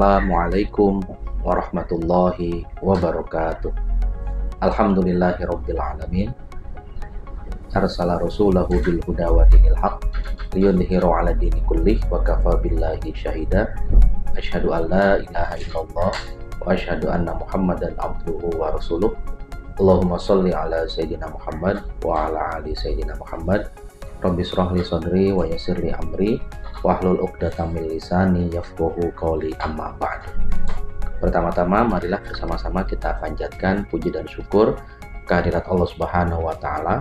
Assalamualaikum warahmatullahi wabarakatuh. Alhamdulillahirabbil alamin. Arsala rasulahu bil huda wa dinil haq liyudhhirahu 'ala dini kullih wa kafa billahi syahida. Asyhadu an la ilaha illallah wa asyhadu anna Muhammadan abduhu wa rasuluh. Allahumma shalli ala sayyidina Muhammad wa ala ali sayyidina Muhammad. Rabbi shrah li sadri wa yassir li amri wahlul 'uqdatam min lisani yafqahu qawli, amma ba'd. Pertama-tama marilah bersama-sama kita panjatkan puji dan syukur kehadirat Allah Subhanahu wa taala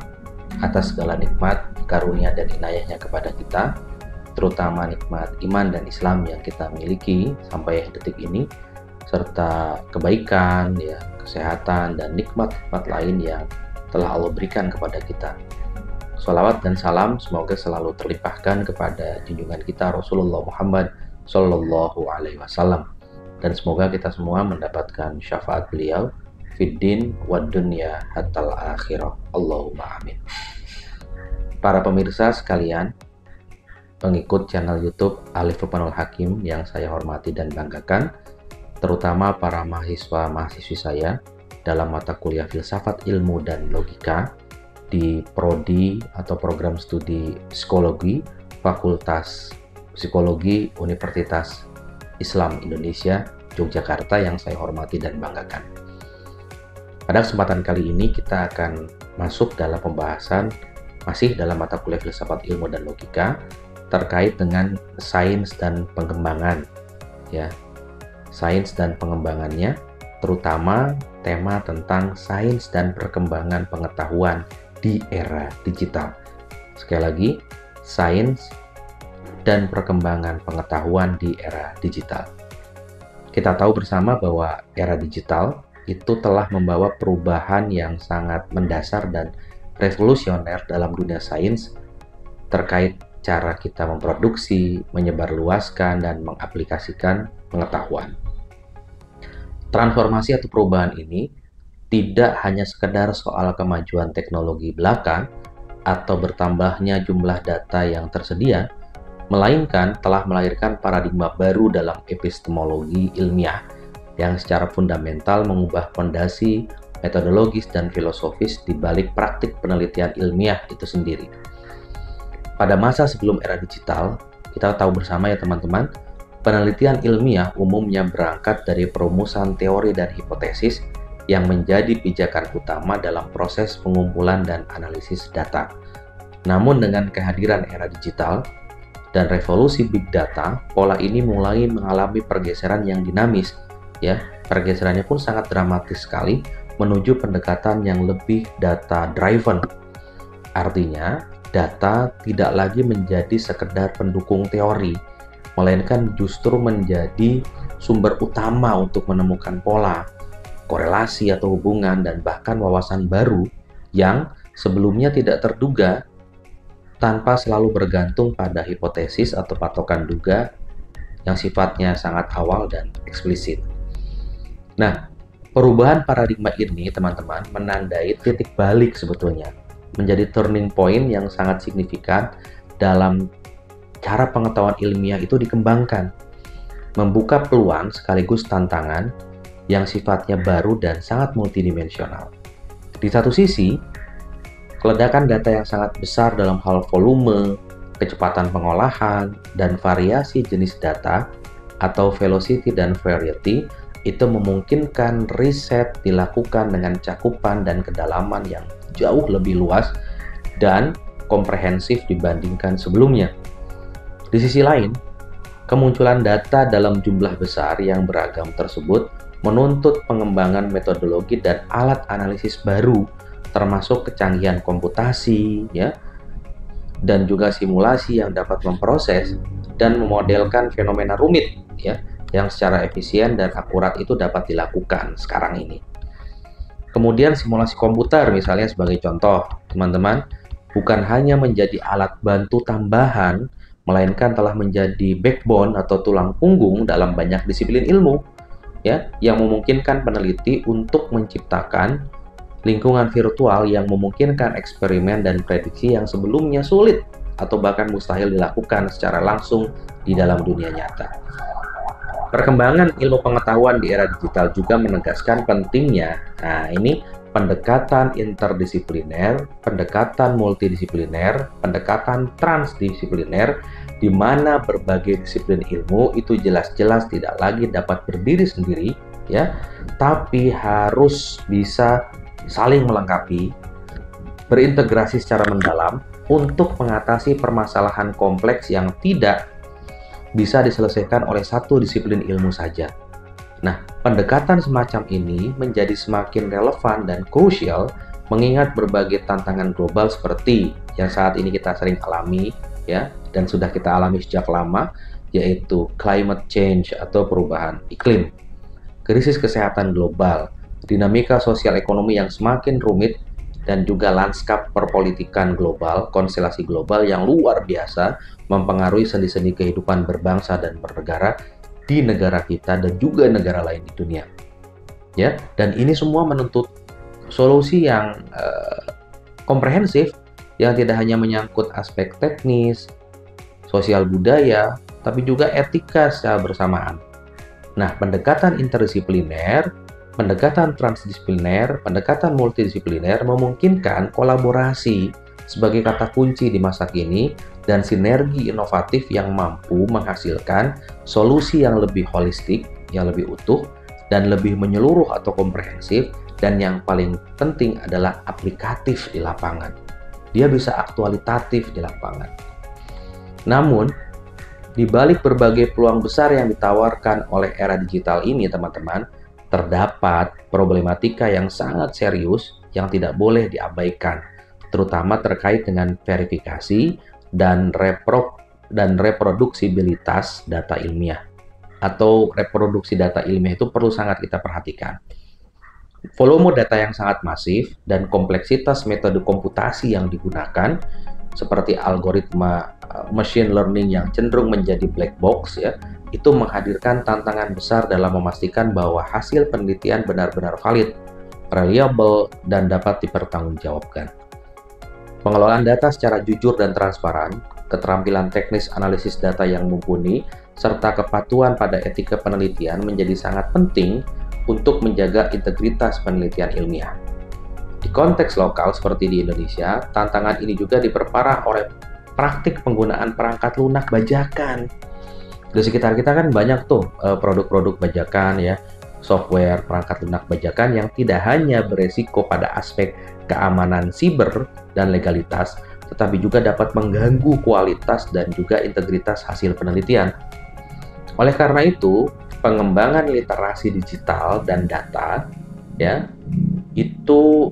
atas segala nikmat, karunia dan inayahnya kepada kita, terutama nikmat iman dan Islam yang kita miliki sampai detik ini, serta kebaikan, kesehatan dan nikmat-nikmat lain yang telah Allah berikan kepada kita. Shalawat dan salam semoga selalu terlimpahkan kepada junjungan kita Rasulullah Muhammad Sallallahu Alaihi Wasallam, dan semoga kita semua mendapatkan syafaat beliau fid din wad dunya hatal akhirah. Allahumma amin. Para pemirsa sekalian, pengikut channel YouTube Alif Lukmanul Hakim yang saya hormati dan banggakan, terutama para mahasiswa-mahasiswi saya dalam mata kuliah Filsafat Ilmu dan Logika di Prodi atau Program Studi Psikologi Fakultas Psikologi Universitas Islam Indonesia Yogyakarta yang saya hormati dan banggakan. Pada kesempatan kali ini kita akan masuk dalam pembahasan masih dalam mata kuliah Filsafat Ilmu dan Logika terkait dengan sains dan pengembangan, sains dan pengembangannya, terutama tema tentang sains dan perkembangan pengetahuan di era digital. Sekali lagi, sains dan perkembangan pengetahuan di era digital. Kita tahu bersama bahwa era digital itu telah membawa perubahan yang sangat mendasar dan revolusioner dalam dunia sains terkait cara kita memproduksi, menyebarluaskan, dan mengaplikasikan pengetahuan. Transformasi atau perubahan ini tidak hanya sekedar soal kemajuan teknologi belaka atau bertambahnya jumlah data yang tersedia, melainkan telah melahirkan paradigma baru dalam epistemologi ilmiah yang secara fundamental mengubah fondasi metodologis dan filosofis di balik praktik penelitian ilmiah itu sendiri. Pada masa sebelum era digital, kita tahu bersama ya teman-teman, penelitian ilmiah umumnya berangkat dari perumusan teori dan hipotesis yang menjadi pijakan utama dalam proses pengumpulan dan analisis data. Namun dengan kehadiran era digital dan revolusi big data, pola ini mulai mengalami pergeseran yang dinamis. Pergeserannya pun sangat dramatis sekali menuju pendekatan yang lebih data driven. Artinya, data tidak lagi menjadi sekedar pendukung teori, melainkan justru menjadi sumber utama untuk menemukan pola, korelasi atau hubungan, dan bahkan wawasan baru yang sebelumnya tidak terduga tanpa selalu bergantung pada hipotesis atau patokan duga yang sifatnya sangat awal dan eksplisit. Nah, perubahan paradigma ini teman-teman menandai titik balik sebetulnya, menjadi turning point yang sangat signifikan dalam cara pengetahuan ilmiah itu dikembangkan, membuka peluang sekaligus tantangan yang sifatnya baru dan sangat multidimensional. Di satu sisi, keledakan data yang sangat besar dalam hal volume, kecepatan pengolahan, dan variasi jenis data atau velocity dan variety itu memungkinkan riset dilakukan dengan cakupan dan kedalaman yang jauh lebih luas dan komprehensif dibandingkan sebelumnya. Di sisi lain, kemunculan data dalam jumlah besar yang beragam tersebut menuntut pengembangan metodologi dan alat analisis baru, termasuk kecanggihan komputasi, dan juga simulasi yang dapat memproses dan memodelkan fenomena rumit, yang secara efisien dan akurat itu dapat dilakukan sekarang ini. Kemudian simulasi komputer misalnya sebagai contoh, teman-teman, bukan hanya menjadi alat bantu tambahan, melainkan telah menjadi backbone atau tulang punggung dalam banyak disiplin ilmu, yang memungkinkan peneliti untuk menciptakan lingkungan virtual yang memungkinkan eksperimen dan prediksi yang sebelumnya sulit atau bahkan mustahil dilakukan secara langsung di dalam dunia nyata. Perkembangan ilmu pengetahuan di era digital juga menegaskan pentingnya, pendekatan interdisipliner, pendekatan multidisipliner, pendekatan transdisipliner, di mana berbagai disiplin ilmu itu jelas-jelas tidak lagi dapat berdiri sendiri, ya, tapi harus bisa saling melengkapi, berintegrasi secara mendalam untuk mengatasi permasalahan kompleks yang tidak bisa diselesaikan oleh satu disiplin ilmu saja. Nah, pendekatan semacam ini menjadi semakin relevan dan krusial mengingat berbagai tantangan global seperti yang saat ini kita sering alami, ya, dan sudah kita alami sejak lama, yaitu climate change atau perubahan iklim, krisis kesehatan global, dinamika sosial ekonomi yang semakin rumit, dan juga lanskap perpolitikan global, konstelasi global yang luar biasa mempengaruhi sendi-sendi kehidupan berbangsa dan bernegara di negara kita dan juga negara lain di dunia. Ya, dan ini semua menuntut solusi yang komprehensif yang tidak hanya menyangkut aspek teknis, sosial budaya, tapi juga etika secara bersamaan. Nah, pendekatan interdisipliner, pendekatan transdisipliner, pendekatan multidisipliner memungkinkan kolaborasi sebagai kata kunci di masa kini dan sinergi inovatif yang mampu menghasilkan solusi yang lebih holistik, yang lebih utuh, dan lebih menyeluruh atau komprehensif, dan yang paling penting adalah aplikatif di lapangan. Dia bisa aktualitatif di lapangan. Namun, di balik berbagai peluang besar yang ditawarkan oleh era digital ini, teman-teman, terdapat problematika yang sangat serius yang tidak boleh diabaikan, terutama terkait dengan verifikasi dan reproduksibilitas data ilmiah. Atau reproduksi data ilmiah itu perlu sangat kita perhatikan. Volume data yang sangat masif dan kompleksitas metode komputasi yang digunakan, seperti algoritma machine learning yang cenderung menjadi black box, ya, itu menghadirkan tantangan besar dalam memastikan bahwa hasil penelitian benar-benar valid, reliable, dan dapat dipertanggungjawabkan. Pengelolaan data secara jujur dan transparan, keterampilan teknis analisis data yang mumpuni, serta kepatuhan pada etika penelitian menjadi sangat penting untuk menjaga integritas penelitian ilmiah. Di konteks lokal seperti di Indonesia, tantangan ini juga diperparah oleh praktik penggunaan perangkat lunak bajakan. Di sekitar kita kan banyak tuh produk-produk bajakan, ya, software perangkat lunak bajakan yang tidak hanya beresiko pada aspek keamanan siber dan legalitas, tetapi juga dapat mengganggu kualitas dan juga integritas hasil penelitian. Oleh karena itu, pengembangan literasi digital dan data, ya, itu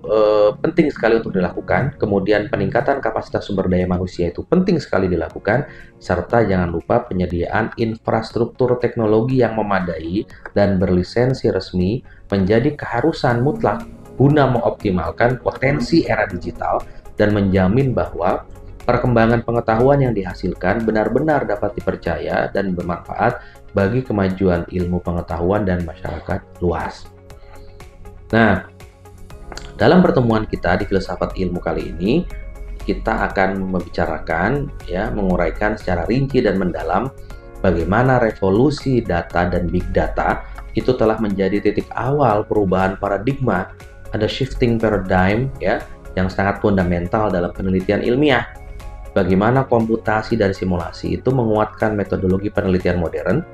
penting sekali untuk dilakukan. Kemudian peningkatan kapasitas sumber daya manusia itu penting sekali dilakukan, serta jangan lupa penyediaan infrastruktur teknologi yang memadai dan berlisensi resmi menjadi keharusan mutlak guna mengoptimalkan potensi era digital dan menjamin bahwa perkembangan pengetahuan yang dihasilkan benar-benar dapat dipercaya dan bermanfaat bagi kemajuan ilmu pengetahuan dan masyarakat luas. Nah, dalam pertemuan kita di Filsafat Ilmu kali ini, kita akan membicarakan, ya, menguraikan secara rinci dan mendalam bagaimana revolusi data dan big data itu telah menjadi titik awal perubahan paradigma, ada shifting paradigm, ya, yang sangat fundamental dalam penelitian ilmiah. Bagaimana komputasi dan simulasi itu menguatkan metodologi penelitian modern,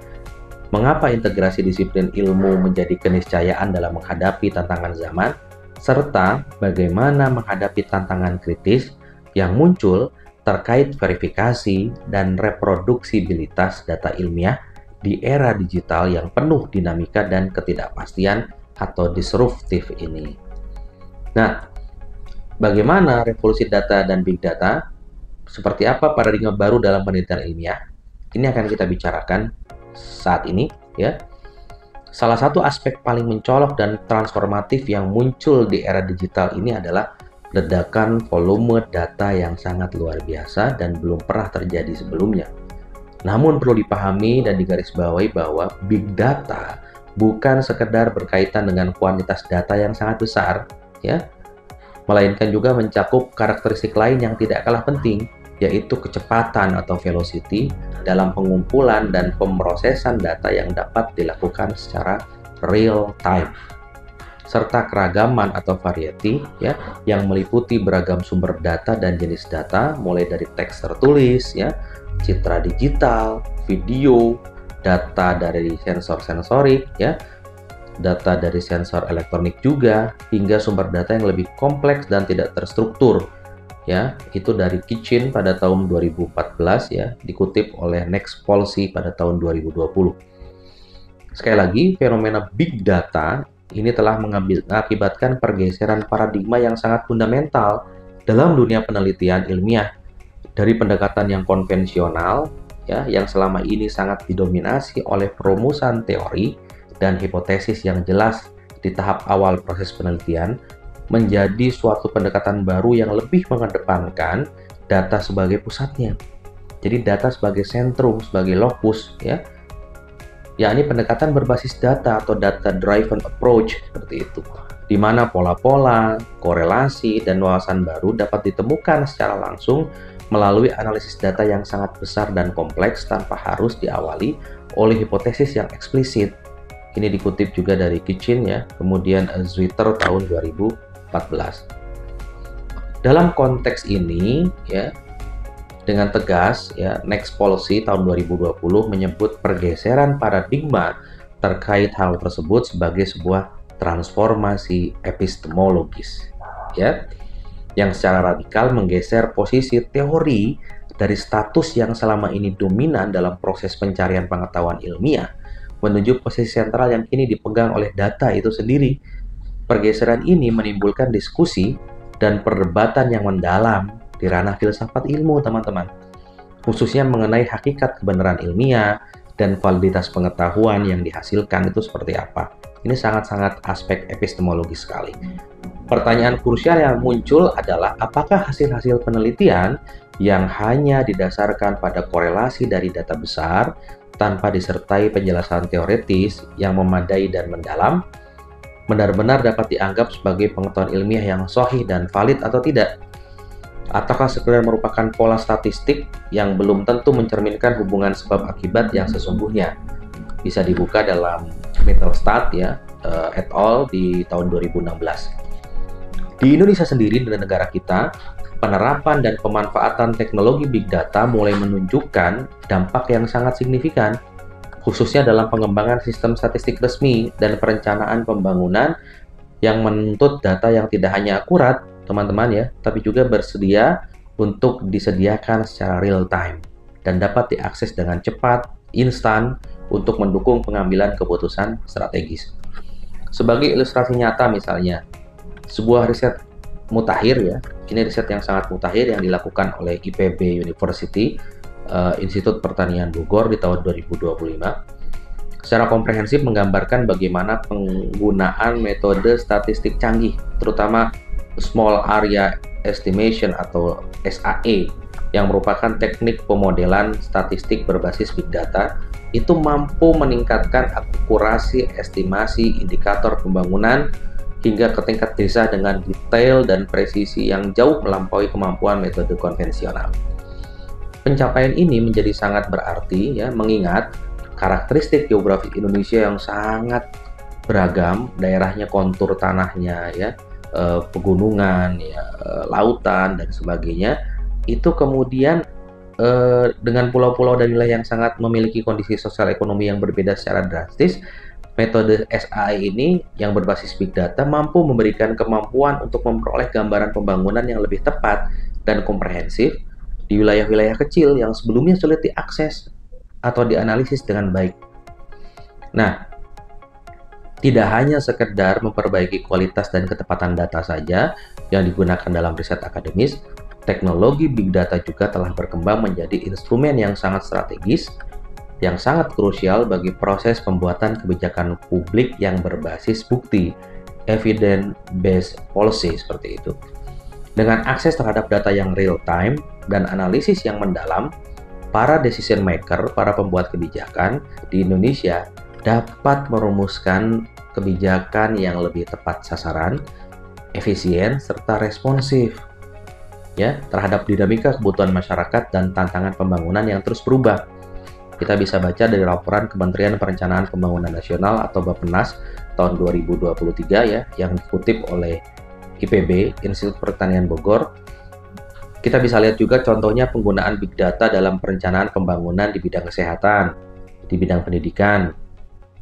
mengapa integrasi disiplin ilmu menjadi keniscayaan dalam menghadapi tantangan zaman, serta bagaimana menghadapi tantangan kritis yang muncul terkait verifikasi dan reproduksibilitas data ilmiah di era digital yang penuh dinamika dan ketidakpastian atau disruptif ini. Nah, bagaimana revolusi data dan big data? Seperti apa paradigma baru dalam penelitian ilmiah? Ini akan kita bicarakan saat ini, ya. Salah satu aspek paling mencolok dan transformatif yang muncul di era digital ini adalah ledakan volume data yang sangat luar biasa dan belum pernah terjadi sebelumnya. Namun perlu dipahami dan digarisbawahi bahwa big data bukan sekedar berkaitan dengan kuantitas data yang sangat besar, ya, melainkan juga mencakup karakteristik lain yang tidak kalah penting, yaitu kecepatan atau velocity dalam pengumpulan dan pemrosesan data yang dapat dilakukan secara real time, serta keragaman atau variety ya, yang meliputi beragam sumber data dan jenis data, mulai dari teks tertulis ya, citra digital, video, data dari sensor sensorik ya, data dari sensor elektronik juga, hingga sumber data yang lebih kompleks dan tidak terstruktur ya. Itu dari Kitchen pada tahun 2014 ya, dikutip oleh Nextpolicy pada tahun 2020. Sekali lagi, fenomena big data ini telah mengakibatkan pergeseran paradigma yang sangat fundamental dalam dunia penelitian ilmiah, dari pendekatan yang konvensional ya, yang selama ini sangat didominasi oleh perumusan teori dan hipotesis yang jelas di tahap awal proses penelitian, menjadi suatu pendekatan baru yang lebih mengedepankan data sebagai pusatnya. Jadi data sebagai sentrum, sebagai lokus ya. Yakni pendekatan berbasis data atau data driven approach seperti itu, di mana pola-pola, korelasi, dan wawasan baru dapat ditemukan secara langsung melalui analisis data yang sangat besar dan kompleks tanpa harus diawali oleh hipotesis yang eksplisit. Ini dikutip juga dari Kitchen ya, kemudian Zwitter tahun 2014. Dalam konteks ini ya, dengan tegas ya, Nextpolicy tahun 2020 menyebut pergeseran paradigma terkait hal tersebut sebagai sebuah transformasi epistemologis ya, yang secara radikal menggeser posisi teori dari status yang selama ini dominan dalam proses pencarian pengetahuan ilmiah menuju posisi sentral yang kini dipegang oleh data itu sendiri. Pergeseran ini menimbulkan diskusi dan perdebatan yang mendalam di ranah filsafat ilmu, teman-teman, khususnya mengenai hakikat kebenaran ilmiah dan validitas pengetahuan yang dihasilkan itu seperti apa. Ini sangat-sangat aspek epistemologis sekali. Pertanyaan krusial yang muncul adalah apakah hasil-hasil penelitian yang hanya didasarkan pada korelasi dari data besar tanpa disertai penjelasan teoretis yang memadai dan mendalam benar-benar dapat dianggap sebagai pengetahuan ilmiah yang sahih dan valid atau tidak? Ataukah sekedar merupakan pola statistik yang belum tentu mencerminkan hubungan sebab akibat yang sesungguhnya? Bisa dibuka dalam Mittelstat ya, et al. Di tahun 2016. Di Indonesia sendiri, di negara kita, penerapan dan pemanfaatan teknologi big data mulai menunjukkan dampak yang sangat signifikan, khususnya dalam pengembangan sistem statistik resmi dan perencanaan pembangunan yang menuntut data yang tidak hanya akurat, teman-teman ya, tapi juga bersedia untuk disediakan secara real time dan dapat diakses dengan cepat, instan, untuk mendukung pengambilan keputusan strategis. Sebagai ilustrasi nyata misalnya, sebuah riset mutakhir ya, ini riset yang sangat mutakhir yang dilakukan oleh IPB University, Institut Pertanian Bogor di tahun 2025, secara komprehensif menggambarkan bagaimana penggunaan metode statistik canggih, terutama Small Area Estimation atau SAE, yang merupakan teknik pemodelan statistik berbasis big data, itu mampu meningkatkan akurasi estimasi indikator pembangunan hingga ke tingkat desa dengan detail dan presisi yang jauh melampaui kemampuan metode konvensional. Pencapaian ini menjadi sangat berarti ya, mengingat karakteristik geografi Indonesia yang sangat beragam, daerahnya, kontur tanahnya ya, pegunungan ya, lautan dan sebagainya, itu kemudian dengan pulau-pulau dan wilayah yang sangat memiliki kondisi sosial ekonomi yang berbeda secara drastis, metode SAE ini yang berbasis big data mampu memberikan kemampuan untuk memperoleh gambaran pembangunan yang lebih tepat dan komprehensif di wilayah-wilayah kecil yang sebelumnya sulit diakses atau dianalisis dengan baik. Nah, tidak hanya sekedar memperbaiki kualitas dan ketepatan data saja yang digunakan dalam riset akademis, teknologi big data juga telah berkembang menjadi instrumen yang sangat strategis, yang sangat krusial bagi proses pembuatan kebijakan publik yang berbasis bukti, evidence-based policy seperti itu. Dengan akses terhadap data yang real time dan analisis yang mendalam, para decision maker, para pembuat kebijakan di Indonesia dapat merumuskan kebijakan yang lebih tepat sasaran, efisien, serta responsif. ya terhadap dinamika kebutuhan masyarakat dan tantangan pembangunan yang terus berubah. Kita bisa baca dari laporan Kementerian Perencanaan Pembangunan Nasional atau Bappenas tahun 2023 ya, yang dikutip oleh IPB, Institut Pertanian Bogor. Kita bisa lihat juga contohnya penggunaan Big Data dalam perencanaan pembangunan di bidang kesehatan, di bidang pendidikan,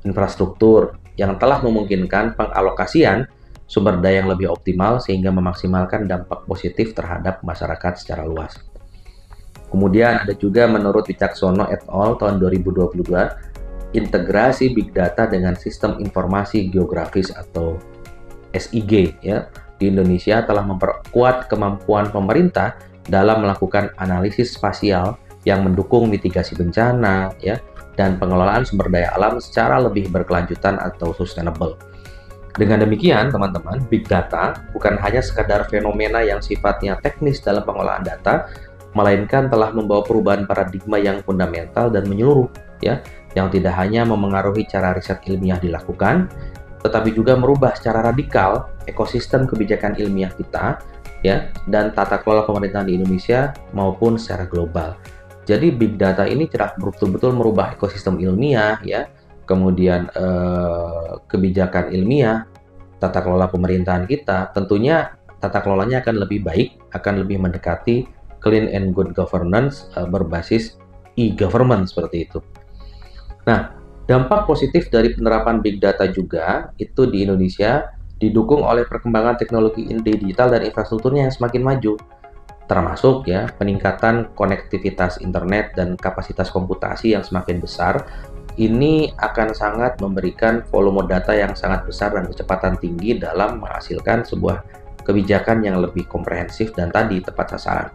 infrastruktur, yang telah memungkinkan pengalokasian sumber daya yang lebih optimal sehingga memaksimalkan dampak positif terhadap masyarakat secara luas. Kemudian ada juga menurut Wicaksono et al. Tahun 2022, integrasi Big Data dengan Sistem Informasi Geografis atau SIG ya, di Indonesia telah memperkuat kemampuan pemerintah dalam melakukan analisis spasial yang mendukung mitigasi bencana ya, dan pengelolaan sumber daya alam secara lebih berkelanjutan atau sustainable. Dengan demikian, teman-teman, Big Data bukan hanya sekadar fenomena yang sifatnya teknis dalam pengolahan data, melainkan telah membawa perubahan paradigma yang fundamental dan menyeluruh, ya, yang tidak hanya memengaruhi cara riset ilmiah dilakukan, tetapi juga merubah secara radikal ekosistem kebijakan ilmiah kita, ya, dan tata kelola pemerintahan di Indonesia maupun secara global. Jadi Big Data ini betul-betul merubah ekosistem ilmiah, ya, kemudian kebijakan ilmiah, tata kelola pemerintahan kita. Tentunya tata kelolanya akan lebih baik, akan lebih mendekati clean and good governance berbasis e-government seperti itu. Nah, dampak positif dari penerapan Big Data juga itu di Indonesia didukung oleh perkembangan teknologi digital dan infrastrukturnya yang semakin maju, termasuk ya peningkatan konektivitas internet dan kapasitas komputasi yang semakin besar. Ini akan sangat memberikan volume data yang sangat besar dan kecepatan tinggi dalam menghasilkan sebuah kebijakan yang lebih komprehensif dan tadi tepat sasaran.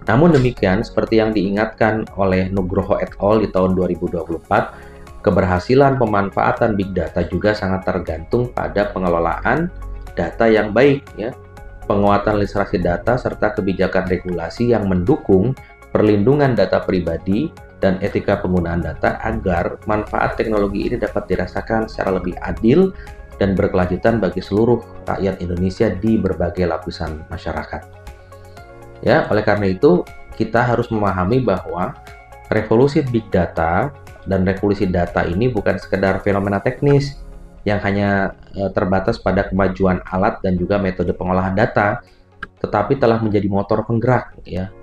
Namun demikian, seperti yang diingatkan oleh Nugroho et al. Di tahun 2024, keberhasilan pemanfaatan Big Data juga sangat tergantung pada pengelolaan data yang baik, ya, penguatan literasi data, serta kebijakan regulasi yang mendukung perlindungan data pribadi dan etika penggunaan data agar manfaat teknologi ini dapat dirasakan secara lebih adil dan berkelanjutan bagi seluruh rakyat Indonesia di berbagai lapisan masyarakat. Ya, oleh karena itu kita harus memahami bahwa revolusi Big Data dan revolusi data ini bukan sekedar fenomena teknis yang hanya terbatas pada kemajuan alat dan juga metode pengolahan data, tetapi telah menjadi motor penggerak ya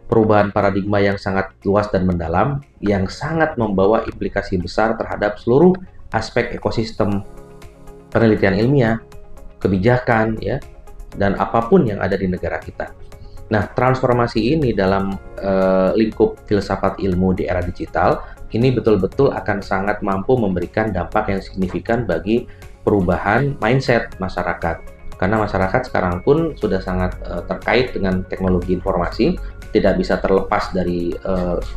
perubahan paradigma yang sangat luas dan mendalam yang sangat membawa implikasi besar terhadap seluruh aspek ekosistem penelitian ilmiah, kebijakan ya, dan apapun yang ada di negara kita. Nah, transformasi ini dalam lingkup filsafat ilmu di era digital ini betul-betul akan sangat mampu memberikan dampak yang signifikan bagi perubahan mindset masyarakat. Karena masyarakat sekarang pun sudah sangat terkait dengan teknologi informasi, tidak bisa terlepas dari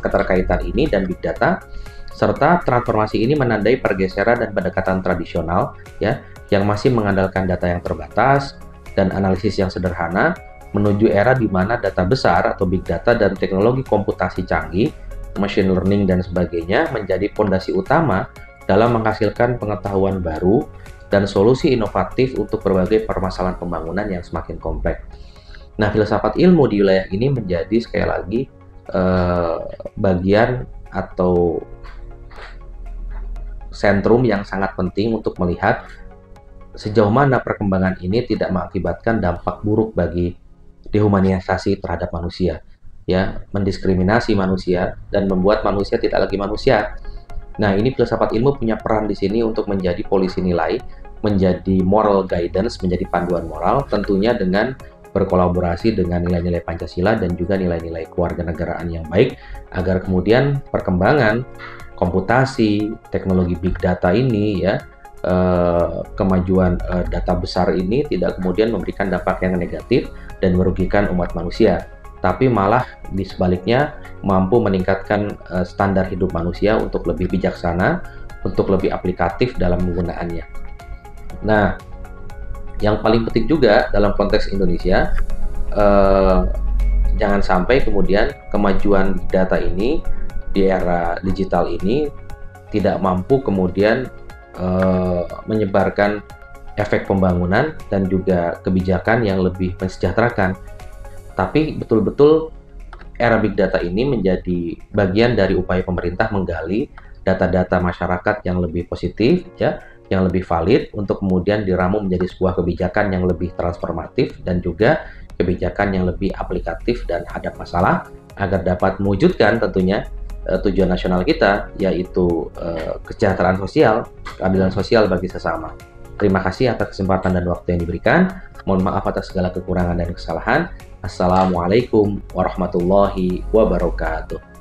keterkaitan ini dan Big Data, serta transformasi ini menandai pergeseran dan pendekatan tradisional ya, yang masih mengandalkan data yang terbatas dan analisis yang sederhana, menuju era di mana data besar atau Big Data dan teknologi komputasi canggih, machine learning dan sebagainya menjadi fondasi utama dalam menghasilkan pengetahuan baru dan solusi inovatif untuk berbagai permasalahan pembangunan yang semakin kompleks. Nah, filsafat ilmu di wilayah ini menjadi sekali lagi bagian atau sentrum yang sangat penting untuk melihat sejauh mana perkembangan ini tidak mengakibatkan dampak buruk bagi dehumanisasi terhadap manusia, ya, mendiskriminasi manusia dan membuat manusia tidak lagi manusia. Nah, ini filsafat ilmu punya peran di sini untuk menjadi polisi nilai, menjadi moral guidance, menjadi panduan moral, tentunya dengan berkolaborasi dengan nilai-nilai Pancasila dan juga nilai-nilai kewarganegaraan yang baik, agar kemudian perkembangan komputasi, teknologi Big Data ini ya, kemajuan data besar ini tidak kemudian memberikan dampak yang negatif dan merugikan umat manusia, tapi malah di sebaliknya mampu meningkatkan standar hidup manusia untuk lebih bijaksana, untuk lebih aplikatif dalam penggunaannya. Nah, yang paling penting juga dalam konteks Indonesia, jangan sampai kemudian kemajuan Big Data ini di era digital ini tidak mampu kemudian menyebarkan efek pembangunan dan juga kebijakan yang lebih mensejahterakan. Tapi betul-betul era big data ini menjadi bagian dari upaya pemerintah menggali data-data masyarakat yang lebih positif, ya, yang lebih valid untuk kemudian diramu menjadi sebuah kebijakan yang lebih transformatif dan juga kebijakan yang lebih aplikatif dan hadap masalah agar dapat mewujudkan tentunya tujuan nasional kita, yaitu kesejahteraan sosial, keadilan sosial bagi sesama. Terima kasih atas kesempatan dan waktu yang diberikan. Mohon maaf atas segala kekurangan dan kesalahan. Assalamualaikum warahmatullahi wabarakatuh.